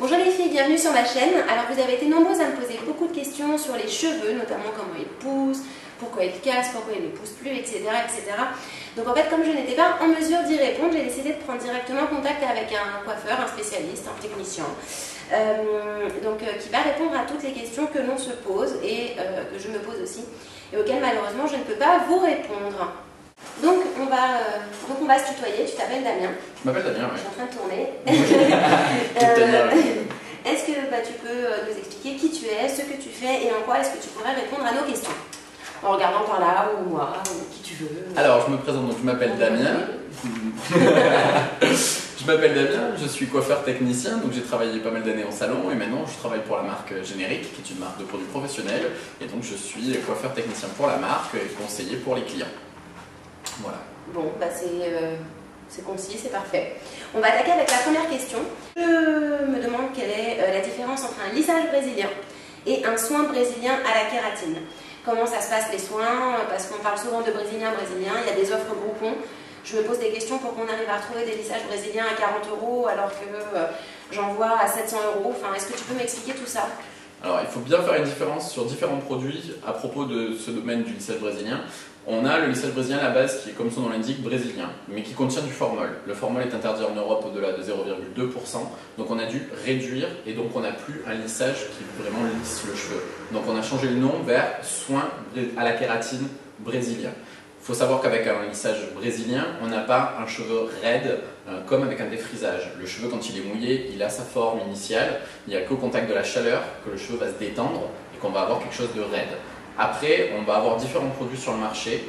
Bonjour les filles, bienvenue sur ma chaîne. Alors vous avez été nombreuses à me poser beaucoup de questions sur les cheveux, notamment comment ils poussent, pourquoi ils cassent, pourquoi ils ne poussent plus, etc. etc. Donc en fait, comme je n'étais pas en mesure d'y répondre, j'ai décidé de prendre directement contact avec un coiffeur, un spécialiste, un technicien, qui va répondre à toutes les questions que l'on se pose et que je me pose aussi, et auxquelles malheureusement je ne peux pas vous répondre. Donc on va se tutoyer. Tu t'appelles Damien? Je m'appelle Damien, oui. Je suis en train de tourner. Est-ce que tu peux nous expliquer qui tu es, ce que tu fais et en quoi est-ce que tu pourrais répondre à nos questions? En regardant par là, ou moi, ou qui tu veux. Alors, je me présente, donc je m'appelle Damien. Je m'appelle Damien, je suis coiffeur technicien, donc j'ai travaillé pas mal d'années en salon et maintenant je travaille pour la marque Générique, qui est une marque de produits professionnels. Et donc je suis coiffeur technicien pour la marque et conseiller pour les clients. Voilà. Bon, c'est concis, c'est parfait. On va attaquer avec la première question. Je me demande quelle est la différence entre un lissage brésilien et un soin brésilien à la kératine. Comment ça se passe les soins? Parce qu'on parle souvent de brésilien, il y a des offres groupons. Je me pose des questions pour qu'on arrive à retrouver des lissages brésiliens à 40 € alors que j'en vois à 700 €. Enfin, est-ce que tu peux m'expliquer tout ça? Alors, il faut bien faire une différence sur différents produits à propos de ce domaine du lissage brésilien. On a le lissage brésilien à la base qui est, comme son nom l'indique, brésilien, mais qui contient du formol. Le formol est interdit en Europe au-delà de 0,2%, donc on a dû réduire et donc on n'a plus un lissage qui vraiment lisse le cheveu. Donc on a changé le nom vers soin à la kératine brésilien. Il faut savoir qu'avec un lissage brésilien, on n'a pas un cheveu raide comme avec un défrisage. Le cheveu, quand il est mouillé, il a sa forme initiale. Il n'y a qu'au contact de la chaleur que le cheveu va se détendre et qu'on va avoir quelque chose de raide. Après, on va avoir différents produits sur le marché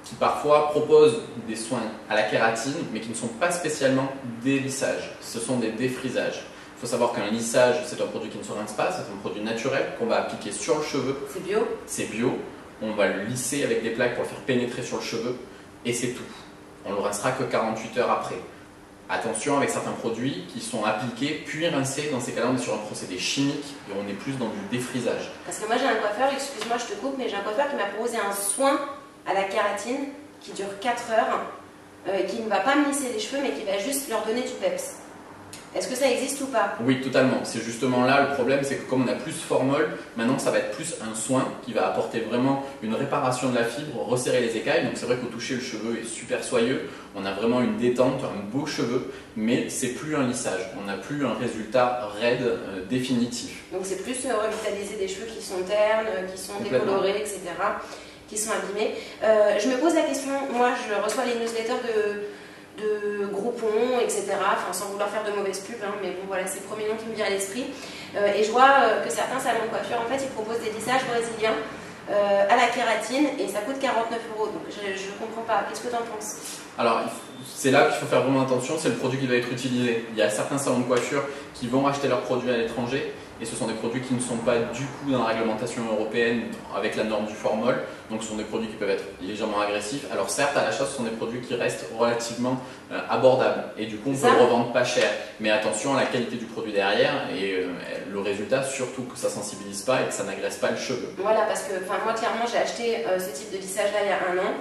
qui parfois proposent des soins à la kératine, mais qui ne sont pas spécialement des lissages. Ce sont des défrisages. Il faut savoir qu'un lissage, c'est un produit qui ne se rince pas, c'est un produit naturel qu'on va appliquer sur le cheveu. C'est bio? C'est bio. On va le lisser avec des plaques pour le faire pénétrer sur le cheveu et c'est tout. On ne le rincera que 48 heures après. Attention avec certains produits qui sont appliqués puis rincés, dans ces cas-là on est sur un procédé chimique et on est plus dans du défrisage. Parce que moi j'ai un coiffeur, excuse-moi je te coupe, mais j'ai un coiffeur qui m'a proposé un soin à la kératine qui dure 4 heures, qui ne va pas me lisser les cheveux mais qui va juste leur donner du peps. Est-ce que ça existe ou pas? Oui, totalement. C'est justement là le problème, c'est que comme on a plus formol, maintenant ça va être plus un soin qui va apporter vraiment une réparation de la fibre, resserrer les écailles. Donc c'est vrai qu'au toucher, le cheveu est super soyeux, on a vraiment une détente, un beau cheveu, mais c'est plus un lissage. On n'a plus un résultat raide définitif. Donc c'est plus revitaliser des cheveux qui sont ternes, qui sont décolorés, etc., qui sont abîmés. Je me pose la question, moi je reçois les newsletters de groupons, etc. Enfin, sans vouloir faire de mauvaises pubs, hein, mais bon, voilà, c'est le premier nom qui me vient à l'esprit. Et je vois que certains salons de coiffure, en fait, ils proposent des lissages brésiliens à la kératine et ça coûte 49 €. Donc, je ne comprends pas. Qu'est-ce que tu en penses? Alors, c'est là qu'il faut faire vraiment attention, c'est le produit qui va être utilisé. Il y a certains salons de coiffure qui vont acheter leurs produits à l'étranger et ce sont des produits qui ne sont pas du coup dans la réglementation européenne avec la norme du formol. Donc ce sont des produits qui peuvent être légèrement agressifs. Alors certes, à l'achat, ce sont des produits qui restent relativement abordables et du coup on peut le revendre pas cher. Mais attention à la qualité du produit derrière et le résultat, surtout que ça sensibilise pas et que ça n'agresse pas le cheveu. Voilà, parce que moi clairement j'ai acheté ce type de lissage là il y a 1 an.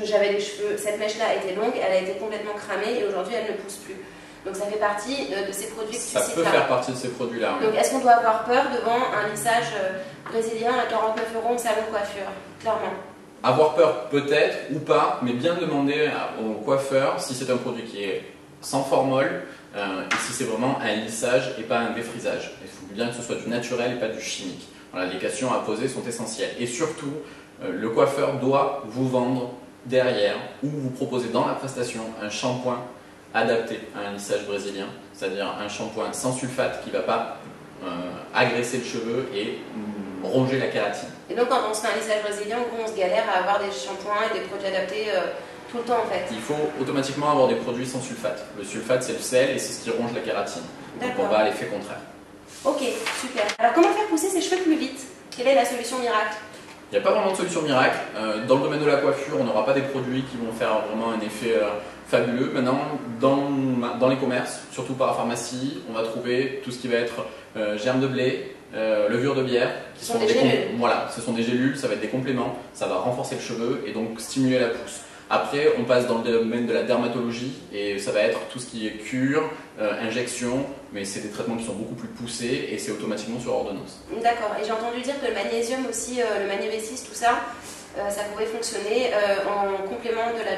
J'avais les cheveux, cette mèche là était longue, elle a été complètement cramée et aujourd'hui elle ne pousse plus. Donc ça fait partie de ces produits que tu cites là. Ça peut faire partie de ces produits-là. Oui. Donc est-ce qu'on doit avoir peur devant un lissage brésilien à 49 € au salon de coiffure? Clairement. Avoir peur peut-être ou pas, mais bien demander au coiffeur si c'est un produit qui est sans formol et si c'est vraiment un lissage et pas un défrisage. Il faut bien que ce soit du naturel et pas du chimique. Voilà, les questions à poser sont essentielles. Et surtout, le coiffeur doit vous vendre derrière ou vous proposer dans la prestation un shampoing adapté à un lissage brésilien, c'est-à-dire un shampoing sans sulfate qui ne va pas agresser le cheveu et ronger la kératine. Et donc quand on se fait un lissage brésilien, on se galère à avoir des shampoings et des produits adaptés tout le temps en fait? Il faut automatiquement avoir des produits sans sulfate. Le sulfate c'est le sel et c'est ce qui ronge la kératine. Donc on va à l'effet contraire. Ok, super. Alors comment faire pousser ses cheveux plus vite? Quelle est la solution miracle? Il n'y a pas vraiment de solution miracle. Dans le domaine de la coiffure, on n'aura pas des produits qui vont faire vraiment un effet fabuleux. Maintenant, dans les commerces, surtout par la pharmacie, on va trouver tout ce qui va être germe de blé, levure de bière, qui sont des gélules. Voilà, ce sont des gélules, ça va être des compléments, ça va renforcer le cheveu et donc stimuler la pousse. Après, on passe dans le domaine de la dermatologie et ça va être tout ce qui est cure, injection, mais c'est des traitements qui sont beaucoup plus poussés et c'est automatiquement sur ordonnance. D'accord. Et j'ai entendu dire que le magnésium aussi, le magnérésis, tout ça, ça pouvait fonctionner en complément de la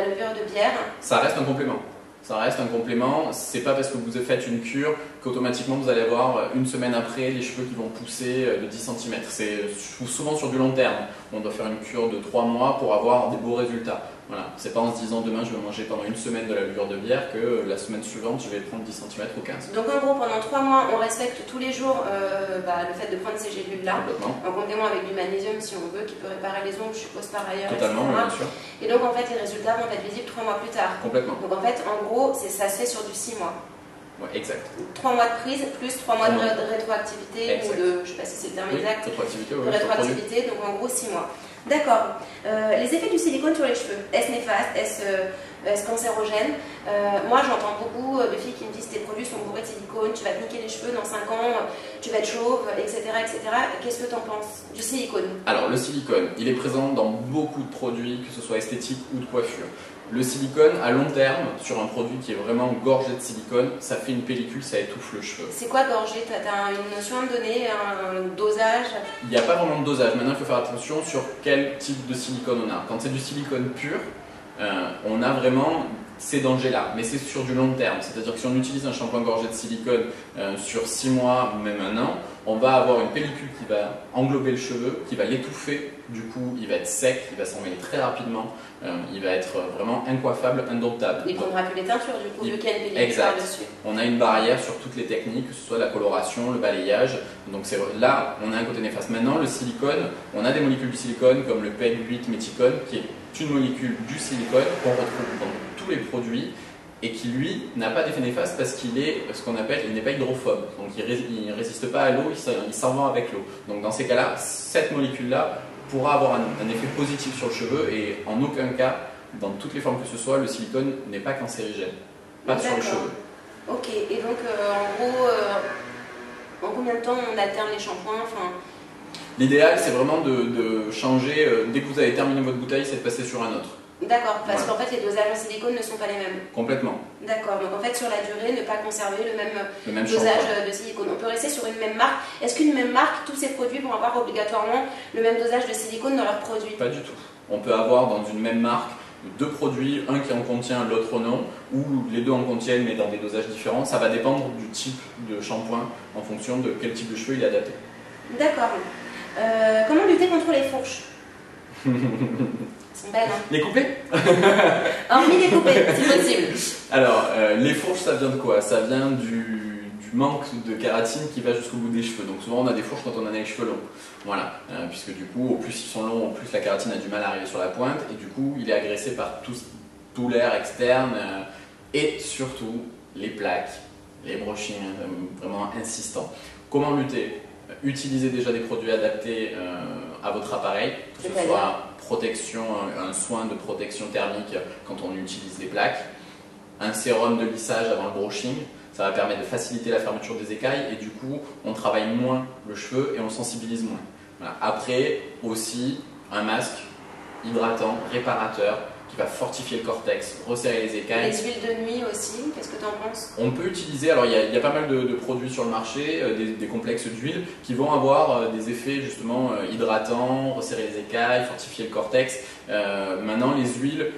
levure de bière. Ça reste un complément. Ça reste un complément, c'est pas parce que vous faites une cure qu'automatiquement vous allez avoir une semaine après les cheveux qui vont pousser de 10 cm. C'est souvent sur du long terme. On doit faire une cure de 3 mois pour avoir des beaux résultats. Voilà. C'est pas en se disant demain je vais manger pendant une semaine de la levure de bière que la semaine suivante je vais prendre 10 cm ou 15. Donc en gros pendant 3 mois on respecte tous les jours le fait de prendre ces gélules là en complément avec du magnésium si on veut qui peut réparer les ongles je suppose par ailleurs. Totalement, oui, bien sûr. Et donc en fait les résultats vont être visibles 3 mois plus tard. Complètement. Donc en fait en gros ça se fait sur du 6 mois. Ouais, exact. 3 mois de prise plus 3 mois de rétroactivité ou de, je sais pas si c'est le terme exact, rétroactivité, donc en gros 6 mois. D'accord. Les effets du silicone sur les cheveux, est-ce néfaste, est-ce cancérogène? Moi j'entends beaucoup de filles qui me disent tes produits sont bourrés de silicone, tu vas te niquer les cheveux dans 5 ans, tu vas être chauve, etc. etc. Qu'est-ce que tu en penses du silicone? Alors le silicone, il est présent dans beaucoup de produits, que ce soit esthétique ou de coiffure. Le silicone, à long terme, sur un produit qui est vraiment gorgé de silicone, ça fait une pellicule, ça étouffe le cheveu. C'est quoi gorgé? Tu as une notion à me donner, un dosage? Il n'y a pas vraiment de dosage. Maintenant, il faut faire attention sur quel type de silicone on a. Quand c'est du silicone pur, on a vraiment ces dangers-là, mais c'est sur du long terme. C'est-à-dire que si on utilise un shampoing gorgé de silicone sur 6 mois, même 1 an, on va avoir une pellicule qui va englober le cheveu, qui va l'étouffer. Du coup, il va être sec, il va s'en mêler très rapidement, il va être vraiment incoiffable, indomptable. Il ne prendra plus les teintures du coup, vu qu'il y a une pellicule par-dessus. On a une barrière sur toutes les techniques, que ce soit la coloration, le balayage. Donc là, on a un côté néfaste. Maintenant, le silicone, on a des molécules du silicone comme le PEG-8-méthicone, qui est une molécule du silicone qu'on retrouve dans tous les produits et qui lui n'a pas d'effet néfaste parce qu'il est ce qu'on appelle, il n'est pas hydrophobe, donc il ne résiste pas à l'eau, il s'en va avec l'eau. Donc dans ces cas-là, cette molécule-là pourra avoir un effet positif sur le cheveu et en aucun cas, dans toutes les formes que ce soit, le silicone n'est pas cancérigène, pas sur les cheveux. Ok, et donc en gros, en combien de temps on alterne les shampoings? L'idéal, c'est vraiment de changer, dès que vous avez terminé votre bouteille, c'est de passer sur un autre. D'accord, parce qu'en fait les dosages en silicone ne sont pas les mêmes. Complètement. D'accord, donc en fait sur la durée, ne pas conserver le même dosage de silicone. On peut rester sur une même marque. Est-ce qu'une même marque, tous ces produits vont avoir obligatoirement le même dosage de silicone dans leurs produits? Pas du tout. On peut avoir dans une même marque 2 produits, un qui en contient, l'autre non, ou les 2 en contiennent mais dans des dosages différents. Ça va dépendre du type de shampoing en fonction de quel type de cheveux il est adapté. D'accord. Comment lutter contre les fourches? Elles sont belles, hein? Les couper? Hormis les couper, si possible. Alors, les fourches, ça vient de quoi? Ça vient du manque de kératine qui va jusqu'au bout des cheveux. Donc souvent on a des fourches quand on a les cheveux longs. Voilà, puisque du coup, au plus ils sont longs, au plus la kératine a du mal à arriver sur la pointe et du coup il est agressé par tout l'air externe et surtout les plaques, les brushings vraiment insistants. Comment lutter? Utilisez déjà des produits adaptés à votre appareil, que ce soit protection, un soin de protection thermique quand on utilise les plaques, un sérum de lissage avant le brushing. Ça va permettre de faciliter la fermeture des écailles et du coup, on travaille moins le cheveu et on sensibilise moins. Voilà. Après, aussi, un masque hydratant, réparateur, qui va fortifier le cortex, resserrer les écailles. Les huiles de nuit aussi, qu'est-ce que tu en penses? On peut utiliser, alors il y a pas mal de produits sur le marché, des complexes d'huile qui vont avoir des effets justement hydratants, resserrer les écailles, fortifier le cortex. Maintenant les huiles,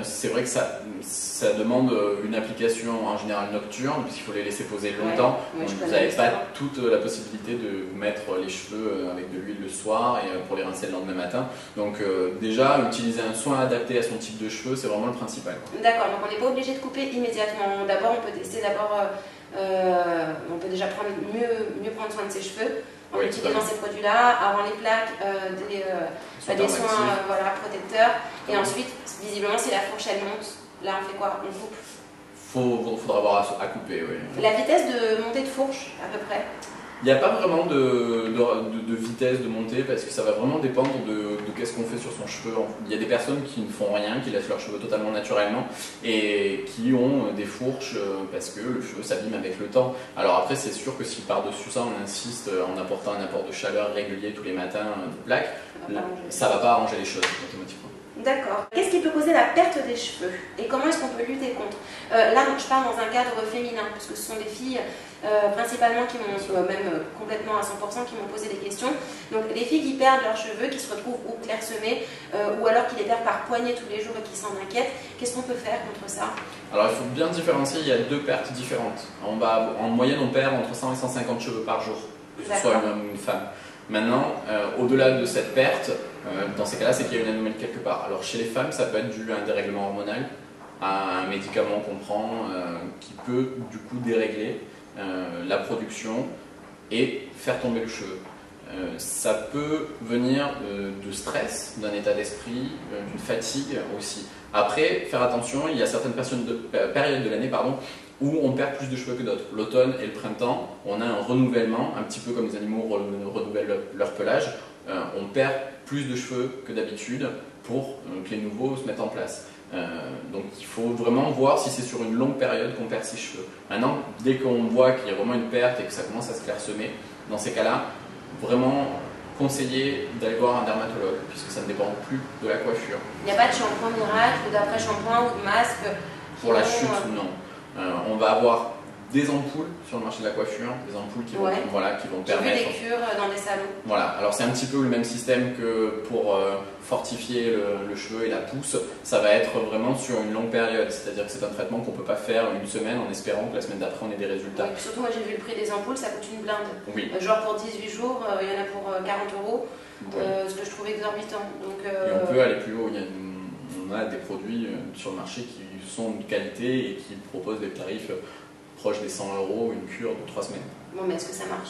c'est vrai que ça demande une application en général nocturne puisqu'il faut les laisser poser longtemps. Ouais, donc vous n'avez pas toute la possibilité de vous mettre les cheveux avec de l'huile le soir et pour les rincer le lendemain matin. Donc déjà utiliser un soin adapté à son type de cheveux, c'est vraiment le principal. D'accord, donc on n'est pas obligé de couper immédiatement. D'abord on peut tester, on peut déjà mieux prendre soin de ses cheveux en utilisant ces produits-là, avant les plaques, des soins protecteurs. Et ensuite, visiblement, si la fourche elle monte, là on fait quoi? On coupe? Faudra avoir à couper, oui. La vitesse de montée de fourche, à peu près? Il n'y a pas vraiment de vitesse de montée parce que ça va vraiment dépendre de qu'est-ce qu'on fait sur son cheveu. Il y a des personnes qui ne font rien, qui laissent leurs cheveux totalement naturellement et qui ont des fourches parce que le cheveu s'abîme avec le temps. Alors après, c'est sûr que si par-dessus ça, on insiste en apportant un apport de chaleur régulier tous les matins de plaques, Ça va pas arranger les choses automatiquement. D'accord. Qu'est-ce qui peut causer la perte des cheveux et comment est-ce qu'on peut lutter contre? Là, je parle dans un cadre féminin, parce que ce sont des filles principalement qui m'ont, même complètement à 100%, qui m'ont posé des questions. Donc les filles qui perdent leurs cheveux, qui se retrouvent ou clairsemés, ou alors qui les perdent par poignée tous les jours et qui s'en inquiètent, qu'est-ce qu'on peut faire contre ça? Alors il faut bien différencier, il y a deux pertes différentes. En moyenne, on perd entre 100 et 150 cheveux par jour, que ce soit un homme ou une femme. Maintenant, au-delà de cette perte, dans ces cas-là, c'est qu'il y a une anomalie quelque part. Alors chez les femmes, ça peut être dû à un dérèglement hormonal, à un médicament qu'on prend qui peut du coup dérégler la production et faire tomber le cheveu. Ça peut venir de stress, d'un état d'esprit, d'une fatigue aussi. Après, faire attention, il y a certaines périodes de l'année où on perd plus de cheveux que d'autres. L'automne et le printemps, on a un renouvellement, un petit peu comme les animaux renouvellent leur pelage. On perd plus de cheveux que d'habitude pour que les nouveaux se mettent en place. Donc il faut vraiment voir si c'est sur une longue période qu'on perd ses cheveux. Maintenant, dès qu'on voit qu'il y a vraiment une perte et que ça commence à se clairsemer, dans ces cas-là, vraiment conseiller d'aller voir un dermatologue, puisque ça ne dépend plus de la coiffure. Il n'y a pas de shampoing miracle, ou d'après-shampoing ou de masque? Pour la chute, non. On va avoir des ampoules sur le marché de la coiffure, des ampoules qui vont permettre... J'ai vu des cures dans des salons. Voilà, alors c'est un petit peu le même système que pour fortifier le cheveu et la pousse. Ça va être vraiment sur une longue période, c'est-à-dire que c'est un traitement qu'on ne peut pas faire une semaine en espérant que la semaine d'après on ait des résultats. Oui, surtout moi j'ai vu le prix des ampoules, ça coûte une blinde. Oui. Genre pour 18 jours, il y en a pour 40 €, ce que je trouve exorbitant. Donc, et on peut aller plus haut, on a des produits sur le marché qui sont de qualité et qui proposent des tarifs proche des 100 €, une cure de 3 semaines. Bon, mais est-ce que ça marche?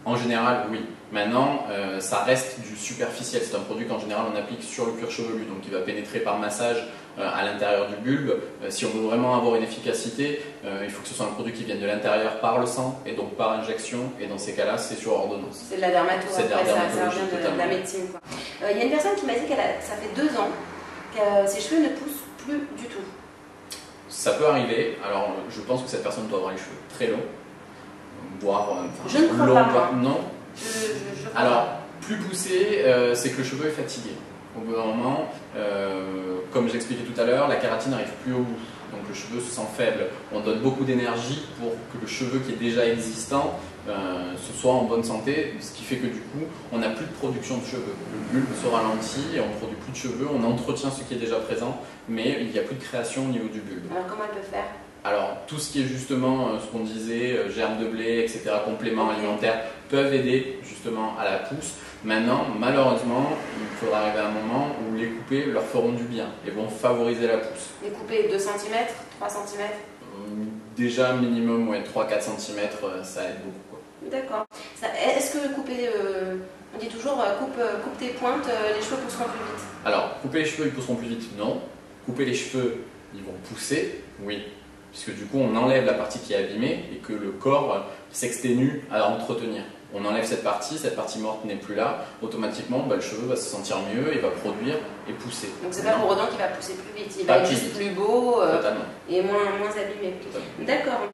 En général, oui. Maintenant, ça reste du superficiel. C'est un produit qu'en général on applique sur le cuir chevelu, donc il va pénétrer par massage à l'intérieur du bulbe. Si on veut vraiment avoir une efficacité, il faut que ce soit un produit qui vienne de l'intérieur par le sang et donc par injection. Et dans ces cas-là, c'est sur ordonnance. C'est de la dermato, c'est après, ça revient de la médecine. Il y a une personne qui m'a dit que ça fait 2 ans que ses cheveux ne poussent plus du tout. Ça peut arriver. Alors, je pense que cette personne doit avoir les cheveux très longs, voire je ne crois pas. Non. Je Alors, plus poussé, c'est que le cheveu est fatigué. Au bout d'un moment, comme j'expliquais tout à l'heure, la kératine n'arrive plus au bout. Donc le cheveu se sent faible. On donne beaucoup d'énergie pour que le cheveu qui est déjà existant se soit en bonne santé, ce qui fait que du coup, on n'a plus de production de cheveux. Le bulbe se ralentit et on ne produit plus de cheveux, on entretient ce qui est déjà présent, mais il n'y a plus de création au niveau du bulbe. Alors comment elle peut faire? Alors, tout ce qui est justement ce qu'on disait, germes de blé, etc., compléments alimentaires, peuvent aider justement à la pousse. Maintenant, malheureusement, il faudra arriver à un moment où les coupés leur feront du bien et vont favoriser la pousse. Les coupés 2 cm, 3 cm? Déjà minimum 3-4 cm, ça aide beaucoup. D'accord. Est-ce que couper, on dit toujours coupe tes pointes, les cheveux pousseront plus vite? Alors, couper les cheveux, ils pousseront plus vite, non. Couper les cheveux, ils vont pousser, oui. Puisque du coup, on enlève la partie qui est abîmée et que le corps s'exténue à entretenir. On enlève cette partie morte n'est plus là, automatiquement le cheveu va se sentir mieux et va produire et pousser. Donc c'est pas pour autant qu'il va pousser plus vite, il va être juste plus beau et moins abîmé. D'accord.